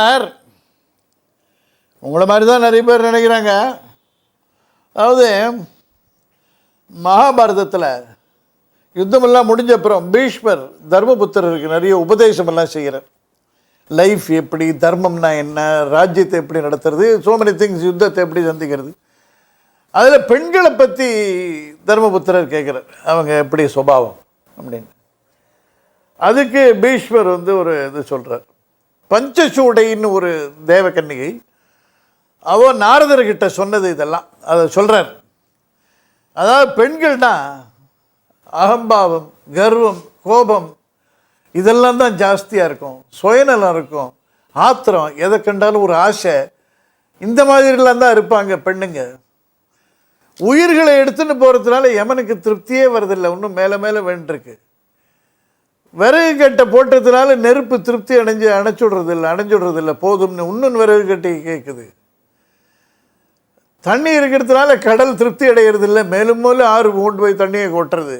Sir உங்களை மாதிரி தான் நிறைய பேர் நினைக்கிறாங்க. அதாவது மகாபாரதத்தில் யுத்தமெல்லாம் முடிஞ்ச அப்புறம் பீஷ்மர் தர்மபுத்திரருக்கு நிறைய உபதேசமெல்லாம் செய்கிறார். லைஃப் எப்படி, தர்மம்னா என்ன, ராஜ்யத்தை எப்படி நடத்துறது, சோ மெனி திங்ஸ், யுத்தத்தை எப்படி சந்திக்கிறது. அதில் பெண்களை பற்றி தர்மபுத்திரர் கேட்குறார், அவங்க எப்படி சுபாவம் அப்படின்னு. அதுக்கு பீஷ்மர் ஒரு இது சொல்கிறார். பஞ்சசூடைன்னு ஒரு தேவகன்னிகை, அவள் நாரதர்கிட்ட சொன்னது இதெல்லாம் அதை சொல்கிறார். அதாவது பெண்கள்னா அகம்பாவம், கர்வம், கோபம் இதெல்லாம் தான் ஜாஸ்தியாக இருக்கும், சுயநலம் இருக்கும், ஆத்திரம், எதை கண்டாலும் ஒரு ஆசை, இந்த மாதிரிலாம் தான் இருப்பாங்க பெண்ணுங்க. உயிர்களை எடுத்துன்னு போகிறதுனால யமனுக்கு திருப்தியே வருதில்லை, இன்னும் மேலே மேலே வேண்டிருக்கு. விறகு கட்டை போட்டதுனால நெருப்பு திருப்தி அணைச்சுடுறதில்லை போதும்னு இன்னும் விறகு கட்டை கேட்குது. தண்ணி இருக்கிறதுனால கடல் திருப்தி அடைகிறதில்லை, மேலும் மேலும் ஆறு கொண்டு போய் தண்ணியை கொட்டுறது.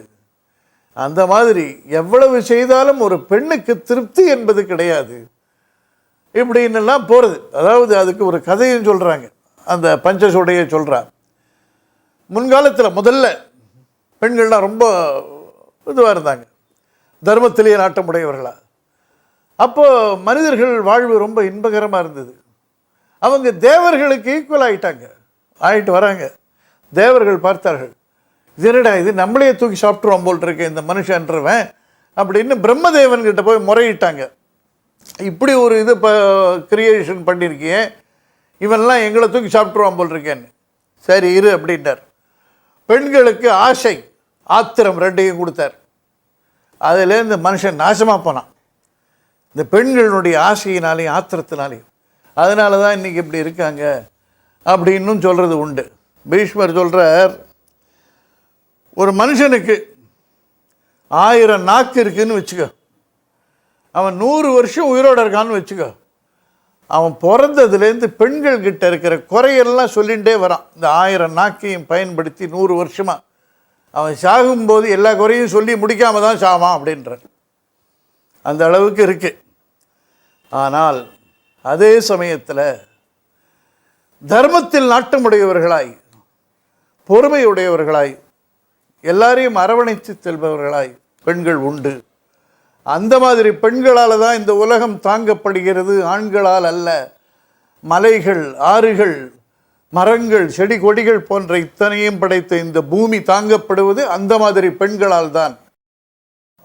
அந்த மாதிரி எவ்வளவு செய்தாலும் ஒரு பெண்ணுக்கு திருப்தி என்பது கிடையாது இப்படின்னெல்லாம் போகிறது. அதாவது அதுக்கு ஒரு கதையும் சொல்கிறாங்க, அந்த பஞ்சசூடையை சொல்கிறார். முன்காலத்தில் முதல்ல பெண்கள்லாம் ரொம்ப இதுவாக இருந்தாங்க, தர்மத்திலேயே நாட்டமுடையவர்களா. அப்போது மனிதர்கள் வாழ்வு ரொம்ப இன்பகரமாக இருந்தது. அவங்க தேவர்களுக்கு ஈக்குவல் ஆகிட்டு வராங்க. தேவர்கள் பார்த்தார்கள், இதனடா இது நம்மளே தூக்கி சாப்பிட்ருவோம் போல் இருக்கு இந்த மனுஷன்றவன் அப்படின்னு பிரம்மதேவன்கிட்ட போய் முறையிட்டாங்க. இப்படி ஒரு இது கிரியேஷன் பண்ணியிருக்கேன், இவன்லாம் எங்களை தூக்கி சாப்பிட்ருவான் போல் இருக்கேன்னு. சரி இரு அப்படின்ட்டார். பெண்களுக்கு ஆசை, ஆத்திரம் ரெண்டையும் கொடுத்தார். அதிலேருந்து மனுஷன் நாசமாக போனான், இந்த பெண்களுடைய ஆசையினாலையும் ஆத்திரத்தினாலையும். அதனால தான் இன்றைக்கி இப்படி இருக்காங்க அப்படின்னும் சொல்கிறது உண்டு. பீஷ்மர் சொல்கிறார், ஒரு மனுஷனுக்கு 1000 நாக்கு இருக்குதுன்னு வச்சுக்கோ, அவன் 100 வருஷம் உயிரோடு இருக்கான்னு வச்சுக்கோ, அவன் பிறந்ததுலேருந்து பெண்கள்கிட்ட இருக்கிற குறையெல்லாம் சொல்லிகிட்டே வரான். இந்த 1000 நாக்கையும் பயன்படுத்தி 100 வருஷமாக அவன் சாகும்போது எல்லா குறையும் சொல்லி முடிக்காமல் தான் சாவான் அப்படின்ற அந்த அளவுக்கு இருக்குது. ஆனால் அதே சமயத்தில் தர்மத்தில் நாட்டமுடையவர்களாய், பொறுமையுடையவர்களாய், எல்லாரையும் அரவணைத்து செல்பவர்களாய் பெண்கள் உண்டு. அந்த மாதிரி பெண்களால் தான் இந்த உலகம் தாங்கப்படுகிறது, ஆண்களால் அல்ல. மலைகள், ஆறுகள், மரங்கள், செடி கொடிகள் போன்ற இத்தனையும் படைத்த இந்த பூமி தாங்கப்படுவது அந்த மாதிரி பெண்களால் தான்.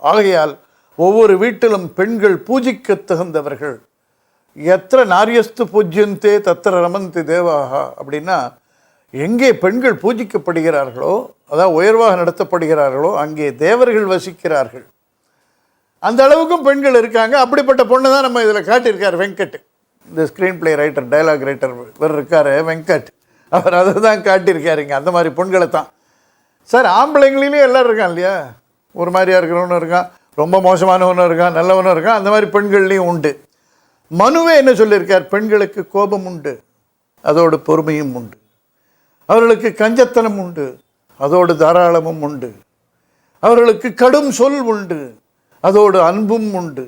ஆகையால் ஒவ்வொரு வீட்டிலும் பெண்கள் பூஜிக்க தகுந்தவர்கள். எத்திர நாரியஸ்து பூஜ்யந்தே தத்திர ரமந்தி தேவாகா அப்படின்னா, எங்கே பெண்கள் பூஜிக்கப்படுகிறார்களோ, அதாவது உயர்வாக நடத்தப்படுகிறார்களோ, அங்கே தேவர்கள் வசிக்கிறார்கள். அந்த அளவுக்கும் பெண்கள் இருக்காங்க. அப்படிப்பட்ட பொண்ணு தான் நம்ம இதில் காட்டியிருக்கார் வெங்கட், இந்த screen play writer, dialogue writer இவர் இருக்கார் வெங்கட், அவர் அதை தான் காட்டியிருக்காருங்க. அந்த மாதிரி பெண்களை தான் சார். ஆம்பளைங்களையும் எல்லோரும் இருக்கான் இல்லையா, ஒரு மாதிரியாக இருக்கிறவனும் இருக்கான், ரொம்ப மோசமானவனும் இருக்கான், நல்லவனும் இருக்கான். அந்த மாதிரி பெண்கள்லேயும் உண்டு. மனுவே என்ன சொல்லியிருக்கார், பெண்களுக்கு கோபம் உண்டு, அதோடு பொறுமையும் உண்டு. அவர்களுக்கு கஞ்சத்தனம் உண்டு, அதோடு தாராளமும் உண்டு. அவர்களுக்கு கடும் சொல் உண்டு, அதோடு அன்பும் உண்டு.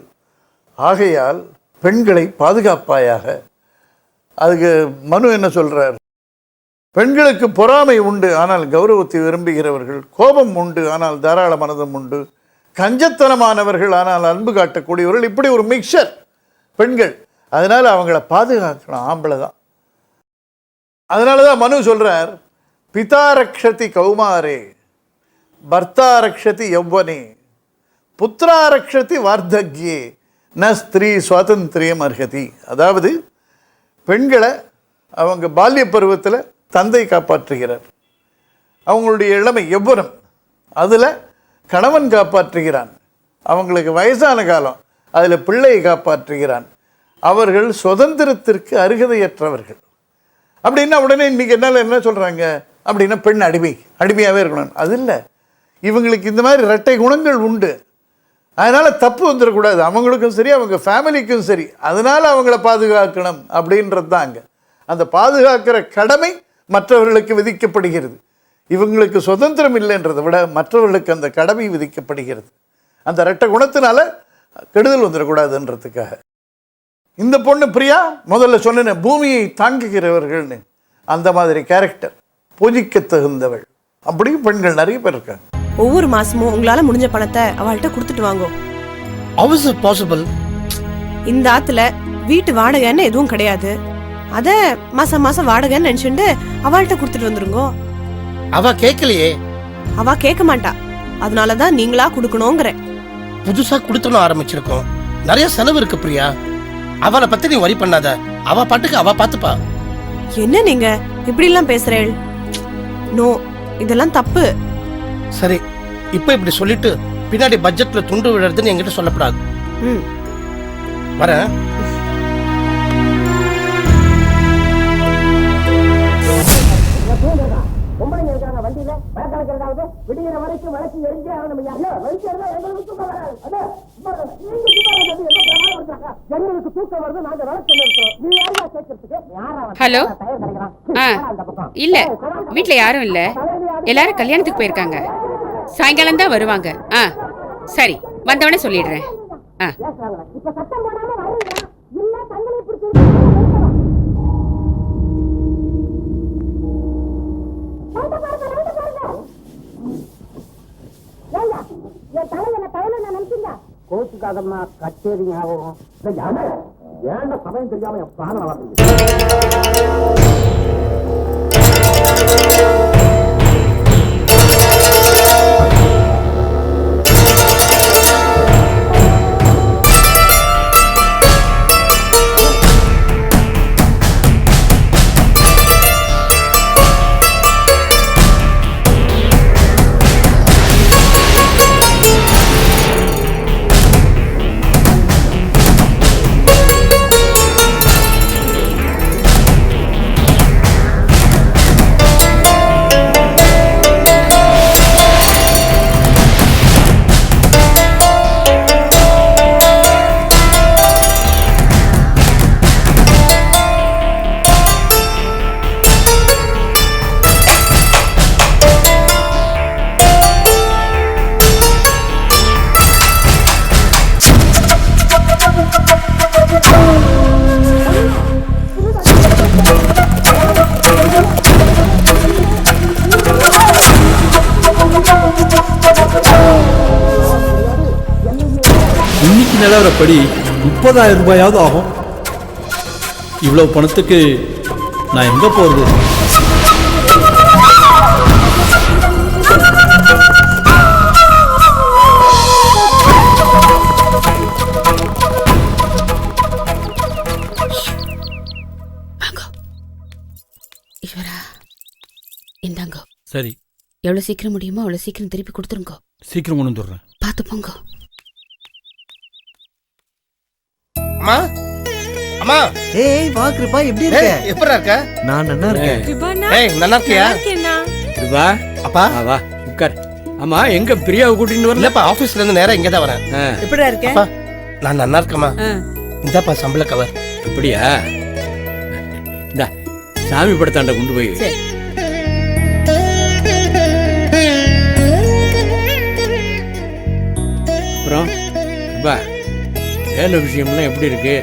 ஆகையால் பெண்களை பாதுகாப்பாயாக. அதுக்கு மனு என்ன சொல்கிறார், பெண்களுக்கு பொறாமை உண்டு, ஆனால் கௌரவத்தை விரும்புகிறவர்கள். கோபம் உண்டு, ஆனால் தாராள மனதும் உண்டு. கஞ்சத்தனமானவர்கள், ஆனால் அன்பு காட்டக்கூடியவர்கள். இப்படி ஒரு மிக்சர் பெண்கள். அதனால் அவங்கள பாதுகாக்கணும் ஆம்பளை தான். அதனால தான் மனு சொல்கிறார், பிதா ரக்ஷதி கௌமாரே, பர்த்தா ரக்ஷதி யௌவனே, புத்திரா ரக்ஷதி வார்த்தக்யே, ந ஸ்திரீ சுவாதந்திரியம் அர்ஹதி. அதாவது பெண்களை அவங்க பால்ய பருவத்தில் தந்தை காப்பாற்றுகிறார், அவங்களுடைய இளமை யௌவனம் அதில் கணவன் காப்பாற்றுகிறான், அவங்களுக்கு வயசான காலம் அதில் பிள்ளையை காப்பாற்றுகிறான். அவர்கள் சுதந்திரத்திற்கு அருகதையற்றவர்கள் அப்படின்னா உடனே இன்றைக்கி என்னால் என்ன சொல்கிறாங்க அப்படின்னா, பெண் அடிமையாகவே இருக்கணும். அது இல்லை, இவங்களுக்கு இந்த மாதிரி இரட்டை குணங்கள் உண்டு. அதனால் தப்பு வந்துடக்கூடாது, அவங்களுக்கும் சரி அவங்க ஃபேமிலிக்கும் சரி. அதனால் அவங்கள பாதுகாக்கணும் அப்படின்றது தான் அங்கே. அந்த பாதுகாக்கிற கடமை மற்றவர்களுக்கு விதிக்கப்படுகிறது. இவங்களுக்கு சுதந்திரம் இல்லைன்றதை விட மற்றவர்களுக்கு அந்த கடமை விதிக்கப்படுகிறது. அந்த இரட்டை குணத்தினால கெடுதல் வந்துடக்கூடாதுன்றதுக்காக. இந்த பொண்ணு பிரியா முதல்ல சொன்னேன் பூமியை தாங்குகிறவர்கள்னு, அந்த மாதிரி கேரக்டர், பூஜிக்க தகுந்தவள். அப்படியும் பெண்கள் நிறைய பேர் இருக்காங்க. ஒவ்வொரு மாசமும் உங்களால முடிஞ்ச பணத்தை அவள்கிட்ட கொடுத்துட்டு வாங்கோ. How is it possible? இந்த ஆத்துல வீட்டு வாடகைன்னு எதுவும் கிடையாது. அத மாசம் மாசம் வாடகைன்னு நினைச்சுட்டு அவள்கிட்ட கொடுத்துட்டு வந்துருங்கோ. அவ கேட்கலையே. அவ கேட்க மாட்டா, அதனாலதான் நீங்களா கொடுக்கணுங்கிற. புதுசா கொடுத்தணும் ஆரம்பிச்சிருக்கோம், நிறைய செலவு இருக்கு பிரியா. அவளை பத்தி நீ வரி பண்ணாத, அவ பாட்டுக்கு அவ பாத்துப்பா. என்ன நீங்க இப்படி எல்லாம் பேசுறேள்? நோ, இதெல்லாம் தப்பு. சரி, இப்ப இப்படி சொல்லிட்டு பின்னாடி பட்ஜெட்ல துண்டு விடுறதுன்னு என்கிட்ட சொல்லப்படாது. வரேன். ஹலோ. இல்ல, வீட்ல யாரும் இல்ல, எல்லாரும் கல்யாணத்துக்கு போயிருக்காங்க. சாயங்காலம் தான் வருவாங்க. சரி, வந்தவனே சொல்லிடுறேன். கோச்சுக்காதம்மா, கச்சேரி ஞாபகம் ஏன் சமயம் தெரியாம என் பிராணம் வளர்ந்து. இன்னைக்கு நிலவரப்படி 30,000 ரூபாயாவது ஆகும். இவ்வளவு பணத்துக்கு நான் எங்க போறது? இந்தாங்க. சரி, எவ்வளவு சீக்கிரம் முடியுமோ அவ்வளவு சீக்கிரம் திருப்பி கொடுத்துருங்க. சீக்கிரம் கொண்டு வந்துடுறேன். பார்த்து போங்க. அம்மா, அம்மா. ஏய் வா கிருபா, எப்படி இருக்க? எப்படிடா இருக்க? நான் நல்லா இருக்கேன். ஏய், நல்லா இருக்கியா? கிருபா, அப்பா வா உட்கார். ஆமா, எங்க பிரியாவை கூட்டிட்டு வரல? இல்லப்பா, ஆபீஸ்ல இருந்து நேரா இங்க தான் வரேன். எப்படிடா இருக்க? அப்பா, நான் நல்லா இருக்கேம்மா. இந்தாப்பா சம்பள கவர். அப்படியா? இந்தா சாமி படத்தாண்ட கொண்டு போய். அப்புறம் கிருபா, வேலை விஷயம்லாம் எப்படி இருக்கு?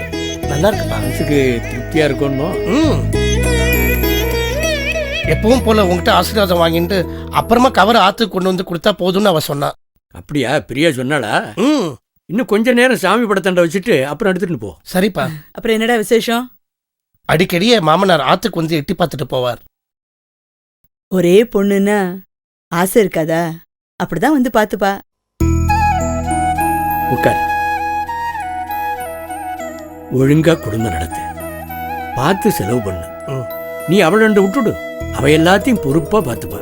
நல்லா இருக்குப்பா. மனசுக்கு திருப்தியா இருக்கணும். எப்பவும் போல உங்ககிட்ட ஆசீர்வாதம் வாங்கிட்டு அப்புறமா கவர் ஆத்து கொண்டு வந்து கொடுத்தா போதும்னு அவ சொன்னா. அப்படியா? பிரியா சொன்னாளா? இன்னும் கொஞ்ச நேரம் சாமி படத்தாண்ட வச்சுட்டு அப்புறம் எடுத்துட்டு போ. சரிப்பா. அப்புறம் என்னடா விசேஷம்? அடிக்கடி என் மாமனார் ஆத்துக்கு வந்து எட்டி பார்த்துட்டு போவார். ஒரே பொண்ணுன்னா ஆசை இருக்காதா? அப்படிதான் வந்து பாத்துப்பா. உட்கார். ஒழுங்கா குடும்பம் நடத்து, பார்த்து செலவு பண்ணு. நீ அவளை விட்டுடு, அவ எல்லாத்தையும் பொறுப்பா பார்த்துப்பா.